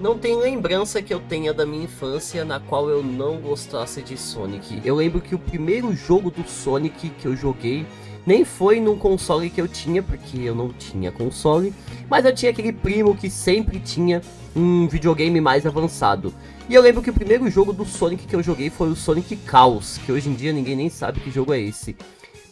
Não tem lembrança que eu tenha da minha infância na qual eu não gostasse de Sonic. Eu lembro que o primeiro jogo do Sonic que eu joguei nem foi num console que eu tinha, porque eu não tinha console, mas eu tinha aquele primo que sempre tinha um videogame mais avançado. E eu lembro que o primeiro jogo do Sonic que eu joguei foi o Sonic Chaos, que hoje em dia ninguém nem sabe que jogo é esse.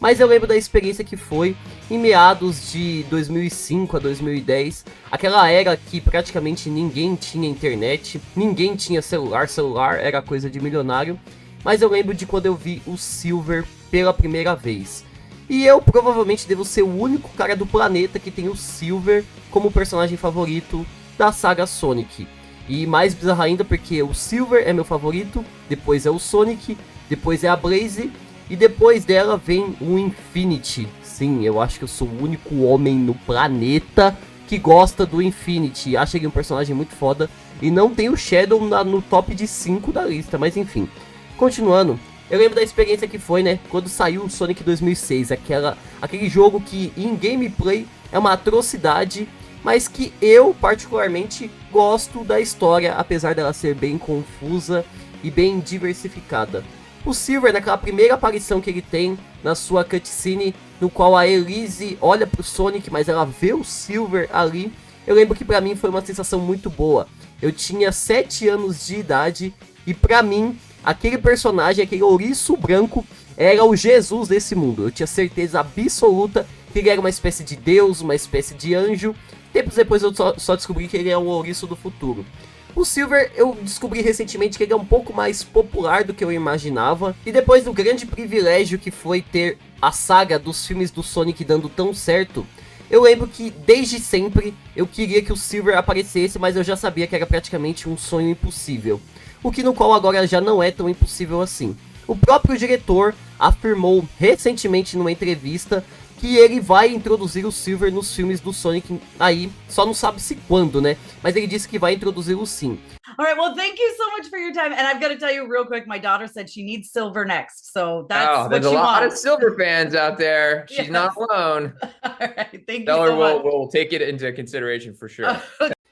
Mas eu lembro da experiência que foi em meados de 2005 a 2010, aquela era que praticamente ninguém tinha internet, ninguém tinha celular era coisa de milionário. Mas eu lembro de quando eu vi o Silver pela primeira vez. E eu provavelmente devo ser o único cara do planeta que tem o Silver como personagem favorito da saga Sonic. E mais bizarro ainda porque o Silver é meu favorito, depois é o Sonic, depois é a Blaze e depois dela vem o Infinity. Sim, eu acho que eu sou o único homem no planeta que gosta do Infinity. Acho ele um personagem muito foda. E não tem o Shadow no top de 5 da lista, mas enfim. Continuando, eu lembro da experiência que foi, né, quando saiu o Sonic 2006. Aquele jogo que em gameplay é uma atrocidade, mas que eu particularmente gosto da história, apesar dela ser bem confusa e bem diversificada. O Silver, naquela primeira aparição que ele tem na sua cutscene, no qual a Elise olha pro Sonic, mas ela vê o Silver ali, eu lembro que pra mim foi uma sensação muito boa. Eu tinha 7 anos de idade e pra mim, aquele personagem, aquele ouriço branco, era o Jesus desse mundo. Eu tinha certeza absoluta que ele era uma espécie de deus, uma espécie de anjo. Tempos depois eu só descobri que ele é um ouriço do futuro. O Silver, eu descobri recentemente que ele é um pouco mais popular do que eu imaginava. E depois do grande privilégio que foi ter a saga dos filmes do Sonic dando tão certo, eu lembro que desde sempre eu queria que o Silver aparecesse, mas eu já sabia que era praticamente um sonho impossível. O que no qual agora já não é tão impossível assim. O próprio diretor afirmou recentemente numa entrevista que ele vai introduzir o Silver nos filmes do Sonic aí, só não sabe se quando, né? Mas ele disse que vai introduzi-lo sim. All right. Well, thank you so much for your time. And I've got to tell you real quick, my daughter said she needs Silver next. So that's Oh, what there's a she lot of wants. Silver fans out there. She's Yes. not alone. All right. Thank you Tell her so much. we'll take it into consideration for sure.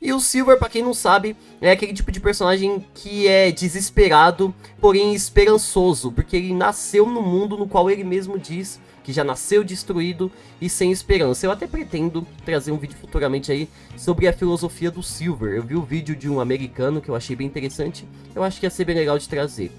E o Silver, pra quem não sabe, é aquele tipo de personagem que é desesperado, porém esperançoso, porque ele nasceu no mundo no qual ele mesmo diz que já nasceu destruído e sem esperança. Eu até pretendo trazer um vídeo futuramente aí sobre a filosofia do Silver. Eu vi o vídeo de um americano que eu achei bem interessante, eu acho que ia ser bem legal de trazer.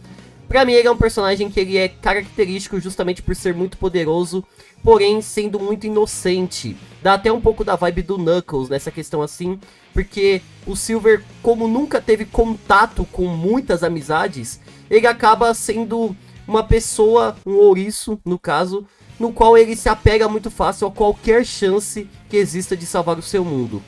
Pra mim ele é um personagem que ele é característico justamente por ser muito poderoso, porém sendo muito inocente. Dá até um pouco da vibe do Knuckles nessa questão assim, porque o Silver, como nunca teve contato com muitas amizades, ele acaba sendo uma pessoa, um ouriço no caso, no qual ele se apega muito fácil a qualquer chance que exista de salvar o seu mundo.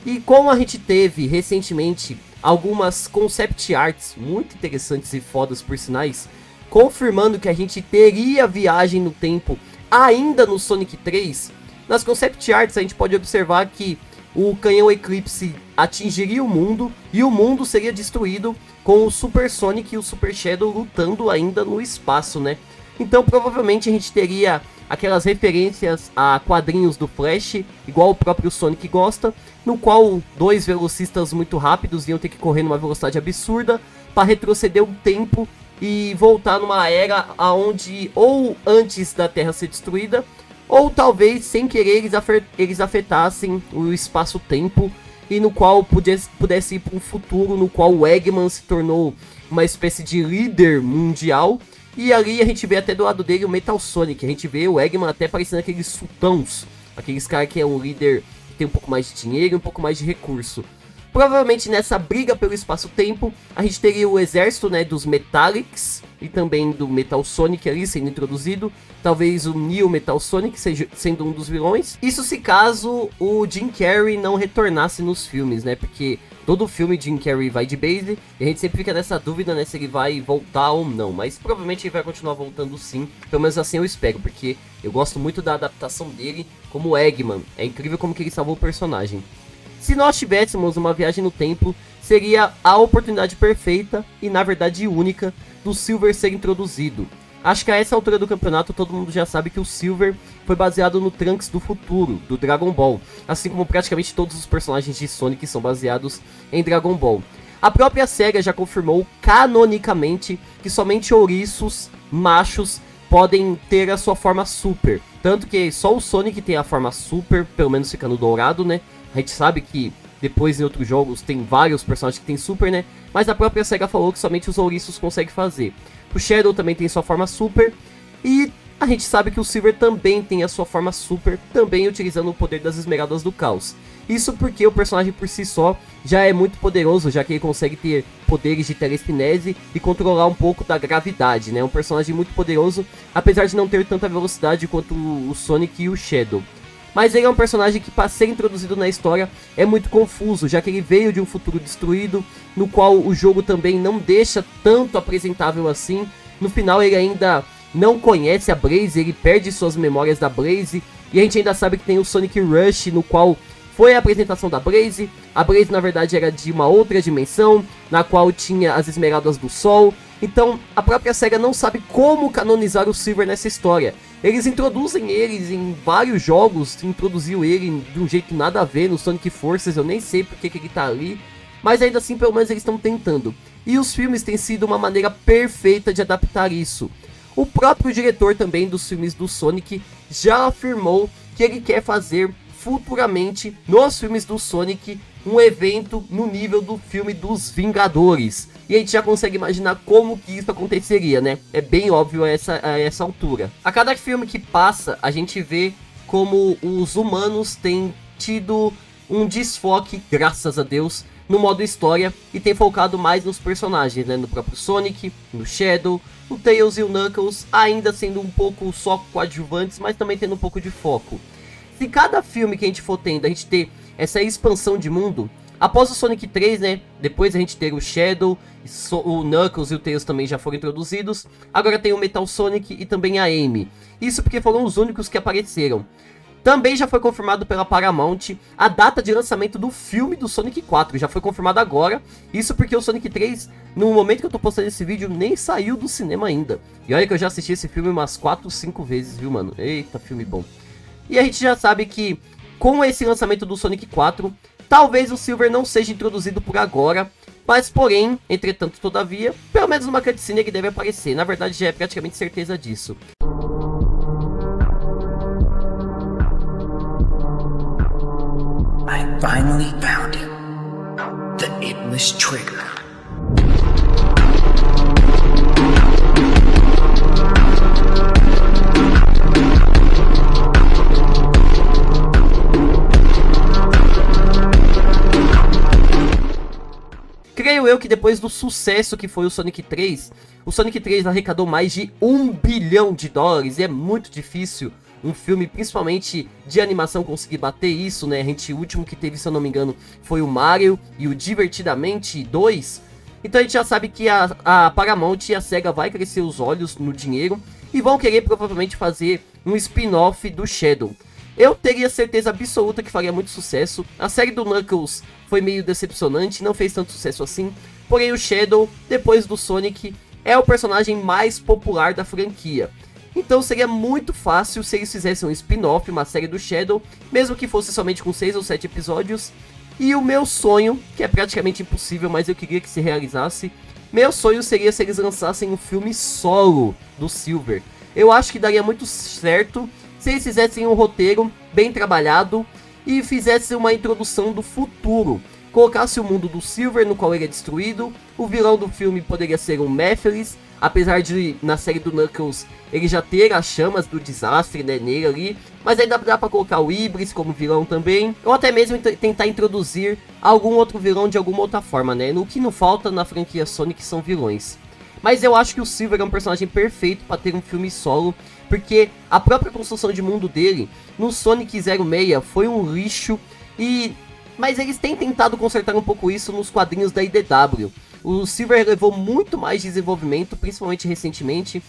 E como a gente teve recentemente algumas concept arts muito interessantes e fodas por sinais, confirmando que a gente teria viagem no tempo ainda no Sonic 3, nas concept arts a gente pode observar que o canhão Eclipse atingiria o mundo e o mundo seria destruído com o Super Sonic e o Super Shadow lutando ainda no espaço, né? Então provavelmente a gente teria aquelas referências a quadrinhos do Flash, igual o próprio Sonic gosta, no qual dois velocistas muito rápidos iam ter que correr numa velocidade absurda para retroceder o tempo e voltar numa era onde ou antes da Terra ser destruída, ou talvez sem querer eles afetassem o espaço-tempo e no qual pudesse ir para um futuro no qual o Eggman se tornou uma espécie de líder mundial. E ali a gente vê até do lado dele o Metal Sonic, a gente vê o Eggman até parecendo aqueles sultãos, aqueles caras que é um líder que tem um pouco mais de dinheiro e um pouco mais de recurso. Provavelmente nessa briga pelo espaço-tempo, a gente teria o exército, né, dos Metallics e também do Metal Sonic ali sendo introduzido. Talvez o Neo Metal Sonic sendo um dos vilões. Isso se caso o Jim Carrey não retornasse nos filmes, né, porque todo filme Jim Carrey vai de base e a gente sempre fica nessa dúvida, né, se ele vai voltar ou não. Mas provavelmente ele vai continuar voltando sim, pelo menos assim eu espero, porque eu gosto muito da adaptação dele como Eggman. É incrível como que ele salvou o personagem. Se nós tivéssemos uma viagem no tempo, seria a oportunidade perfeita e na verdade única do Silver ser introduzido. Acho que a essa altura do campeonato todo mundo já sabe que o Silver foi baseado no Trunks do futuro, do Dragon Ball, assim como praticamente todos os personagens de Sonic são baseados em Dragon Ball. A própria SEGA já confirmou canonicamente que somente ouriços machos podem ter a sua forma Super, tanto que só o Sonic tem a forma Super, pelo menos ficando dourado, né? A gente sabe que depois em outros jogos tem vários personagens que tem Super, né? Mas a própria SEGA falou que somente os ouriços conseguem fazer. O Shadow também tem sua forma Super. E a gente sabe que o Silver também tem a sua forma Super, também utilizando o poder das Esmeraldas do Caos. Isso porque o personagem por si só já é muito poderoso, já que ele consegue ter poderes de telecinese e controlar um pouco da gravidade, né? Um personagem muito poderoso, apesar de não ter tanta velocidade quanto o Sonic e o Shadow. Mas ele é um personagem que, para ser introduzido na história, é muito confuso, já que ele veio de um futuro destruído, no qual o jogo também não deixa tanto apresentável assim. No final ele ainda não conhece a Blaze, ele perde suas memórias da Blaze, e a gente ainda sabe que tem o Sonic Rush, no qual foi a apresentação da Blaze. A Blaze na verdade era de uma outra dimensão, na qual tinha as Esmeraldas do Sol. Então a própria SEGA não sabe como canonizar o Silver nessa história. Eles introduzem eles em vários jogos, introduziu ele de um jeito nada a ver no Sonic Forces, eu nem sei porque que ele tá ali, mas ainda assim pelo menos eles estão tentando. E os filmes têm sido uma maneira perfeita de adaptar isso. O próprio diretor também dos filmes do Sonic já afirmou que ele quer fazer futuramente nos filmes do Sonic um evento no nível do filme dos Vingadores. E a gente já consegue imaginar como que isso aconteceria, né? É bem óbvio a essa altura. A cada filme que passa, a gente vê como os humanos têm tido um desfoque, graças a Deus, no modo história, e tem focado mais nos personagens, né? No próprio Sonic, no Shadow, o Tails e o Knuckles, ainda sendo um pouco só coadjuvantes, mas também tendo um pouco de foco. Se cada filme que a gente for tendo, a gente ter essa expansão de mundo, após o Sonic 3, né, depois a gente ter o Shadow, o Knuckles e o Tails também já foram introduzidos, agora tem o Metal Sonic e também a Amy. Isso porque foram os únicos que apareceram. Também já foi confirmado pela Paramount a data de lançamento do filme do Sonic 4, já foi confirmado agora. Isso porque o Sonic 3, no momento que eu tô postando esse vídeo, nem saiu do cinema ainda. E olha que eu já assisti esse filme umas 4, 5 vezes, viu, mano? Eita, filme bom. E a gente já sabe que, com esse lançamento do Sonic 4, talvez o Silver não seja introduzido por agora, mas porém, entretanto, todavia, pelo menos numa cutscene ele deve aparecer. Na verdade, já é praticamente certeza disso. I finally found him. The Iblis Trigger. Creio eu que depois do sucesso que foi o Sonic 3 arrecadou mais de $1 bilhão, e é muito difícil um filme, principalmente de animação, conseguir bater isso, né? O último que teve, se eu não me engano, foi o Mario e o Divertidamente 2. Então a gente já sabe que a Paramount e a SEGA vai crescer os olhos no dinheiro e vão querer provavelmente fazer um spin-off do Shadow. Eu teria certeza absoluta que faria muito sucesso. A série do Knuckles foi meio decepcionante, não fez tanto sucesso assim. Porém o Shadow, depois do Sonic, é o personagem mais popular da franquia. Então seria muito fácil se eles fizessem um spin-off, uma série do Shadow, mesmo que fosse somente com 6 ou 7 episódios. E o meu sonho, que é praticamente impossível, mas eu queria que se realizasse, meu sonho seria se eles lançassem um filme solo do Silver. Eu acho que daria muito certo se eles fizessem um roteiro bem trabalhado e fizessem uma introdução do futuro. Colocasse o mundo do Silver, no qual ele é destruído. O vilão do filme poderia ser um Mephiles, apesar de na série do Knuckles ele já ter as chamas do desastre, né, nele ali. Mas ainda dá pra colocar o Iblis como vilão também, ou até mesmo tentar introduzir algum outro vilão de alguma outra forma, né. O que não falta na franquia Sonic são vilões. Mas eu acho que o Silver é um personagem perfeito para ter um filme solo, porque a própria construção de mundo dele no Sonic 06 foi um lixo, mas eles têm tentado consertar um pouco isso nos quadrinhos da IDW. O Silver levou muito mais desenvolvimento, principalmente recentemente.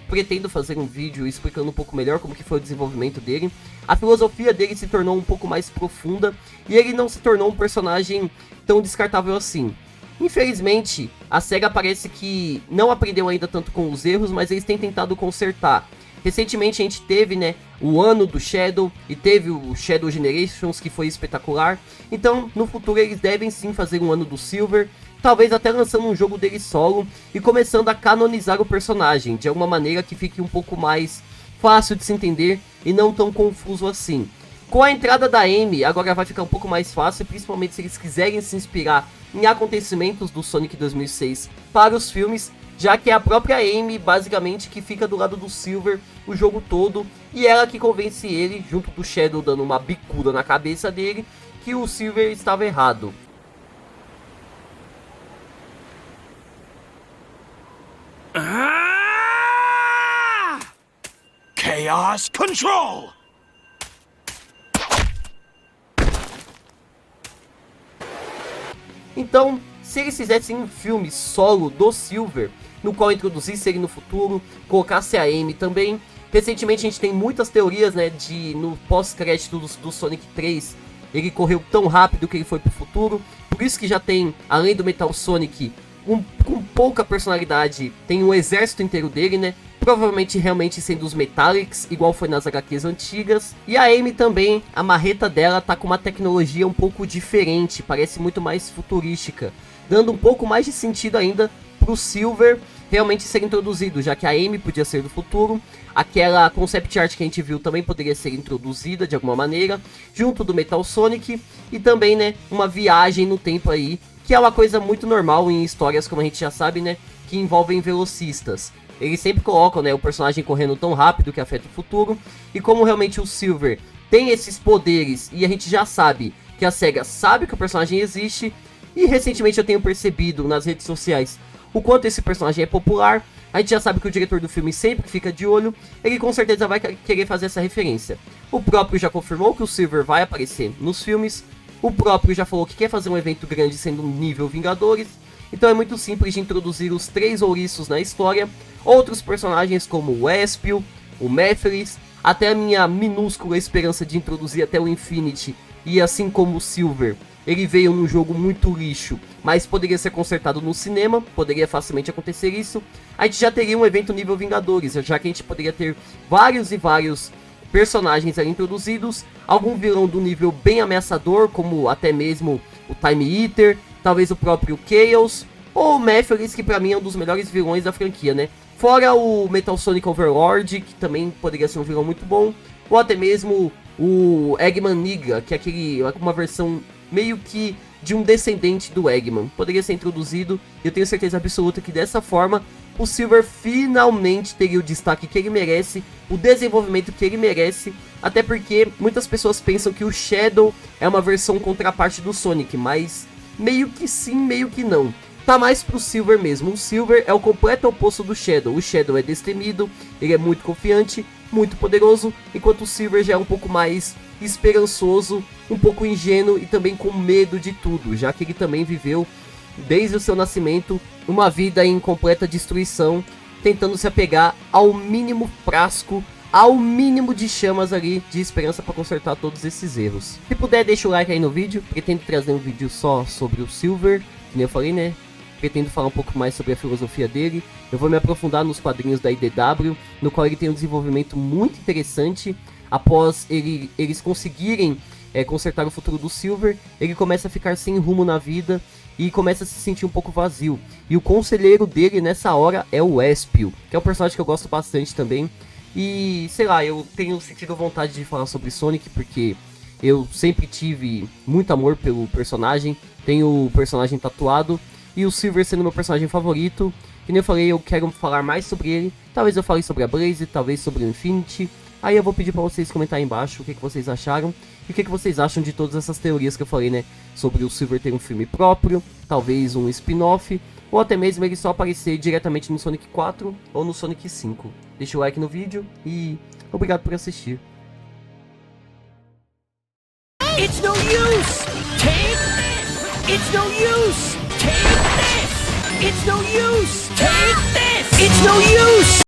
Pretendo fazer um vídeo explicando um pouco melhor como que foi o desenvolvimento dele. A filosofia dele se tornou um pouco mais profunda e ele não se tornou um personagem tão descartável assim. Infelizmente, a SEGA parece que não aprendeu ainda tanto com os erros, mas eles têm tentado consertar. Recentemente a gente teve, né, o ano do Shadow e teve o Shadow Generations, que foi espetacular. Então, no futuro eles devem sim fazer um ano do Silver, talvez até lançando um jogo dele solo e começando a canonizar o personagem, de alguma maneira que fique um pouco mais fácil de se entender e não tão confuso assim. Com a entrada da Amy, agora vai ficar um pouco mais fácil, principalmente se eles quiserem se inspirar em acontecimentos do Sonic 2006 para os filmes, já que é a própria Amy, basicamente, que fica do lado do Silver o jogo todo, e ela que convence ele, junto do Shadow dando uma bicuda na cabeça dele, que o Silver estava errado. Chaos Control! Então, se eles fizessem um filme solo do Silver, no qual introduzisse ele no futuro, colocasse a Amy também. Recentemente a gente tem muitas teorias, né, de no pós-crédito do Sonic 3, ele correu tão rápido que ele foi pro futuro. Por isso que já tem, além do Metal Sonic, com pouca personalidade, tem um exército inteiro dele, né? Provavelmente realmente sendo os Metallics, igual foi nas HQs antigas. E a Amy também, a marreta dela tá com uma tecnologia um pouco diferente, parece muito mais futurística, dando um pouco mais de sentido ainda pro Silver realmente ser introduzido, já que a Amy podia ser do futuro. Aquela concept art que a gente viu também poderia ser introduzida de alguma maneira, junto do Metal Sonic, e também, né, uma viagem no tempo aí, que é uma coisa muito normal em histórias, como a gente já sabe, né, que envolvem velocistas. Eles sempre colocam, né, o personagem correndo tão rápido que afeta o futuro, e como realmente o Silver tem esses poderes, e a gente já sabe que a SEGA sabe que o personagem existe, e recentemente eu tenho percebido nas redes sociais o quanto esse personagem é popular. A gente já sabe que o diretor do filme sempre fica de olho, ele com certeza vai querer fazer essa referência. O próprio já confirmou que o Silver vai aparecer nos filmes, o próprio já falou que quer fazer um evento grande sendo um nível Vingadores, então é muito simples de introduzir os 3 ouriços na história, outros personagens como o Espio, o Mephiles, até a minha minúscula esperança de introduzir até o Infinity, e assim como o Silver, ele veio num jogo muito lixo, mas poderia ser consertado no cinema, poderia facilmente acontecer isso. A gente já teria um evento nível Vingadores, já que a gente poderia ter vários e vários personagens ali introduzidos, algum vilão do nível bem ameaçador, como até mesmo o Time Eater, talvez o próprio Chaos, ou o Mephiles, que pra mim é um dos melhores vilões da franquia, né? Fora o Metal Sonic Overlord, que também poderia ser um vilão muito bom, ou até mesmo o Eggman Niga, que é uma versão meio que de um descendente do Eggman, poderia ser introduzido, e eu tenho certeza absoluta que dessa forma o Silver finalmente teria o destaque que ele merece, o desenvolvimento que ele merece, até porque muitas pessoas pensam que o Shadow é uma versão contraparte do Sonic, mas meio que sim, meio que não. Tá mais pro Silver mesmo. O Silver é o completo oposto do Shadow. O Shadow é destemido, ele é muito confiante, muito poderoso, enquanto o Silver já é um pouco mais esperançoso, um pouco ingênuo e também com medo de tudo, já que ele também viveu, desde o seu nascimento, uma vida em completa destruição, tentando se apegar ao mínimo frasco, ao mínimo de chamas ali de esperança para consertar todos esses erros. Se puder, deixa o like aí no vídeo. Pretendo trazer um vídeo só sobre o Silver, que nem eu falei, né? Pretendo falar um pouco mais sobre a filosofia dele. Eu vou me aprofundar nos quadrinhos da IDW, no qual ele tem um desenvolvimento muito interessante. Após eles conseguirem consertar o futuro do Silver, ele começa a ficar sem rumo na vida e começa a se sentir um pouco vazio. E o conselheiro dele nessa hora é o Espio, que é um personagem que eu gosto bastante também. E sei lá, eu tenho sentido vontade de falar sobre Sonic, porque eu sempre tive muito amor pelo personagem, tenho o personagem tatuado, e o Silver sendo meu personagem favorito. Que nem eu falei, eu quero falar mais sobre ele. Talvez eu fale sobre a Blaze, talvez sobre o Infinity. Aí eu vou pedir pra vocês comentar aí embaixo o que vocês acharam. E o que vocês acham de todas essas teorias que eu falei, né? Sobre o Silver ter um filme próprio, talvez um spin-off, ou até mesmo ele só aparecer diretamente no Sonic 4 ou no Sonic 5. Deixa o like no vídeo e obrigado por assistir. It's no use! Take this! It's no use! Take this! It's no use! Take this! It's no use!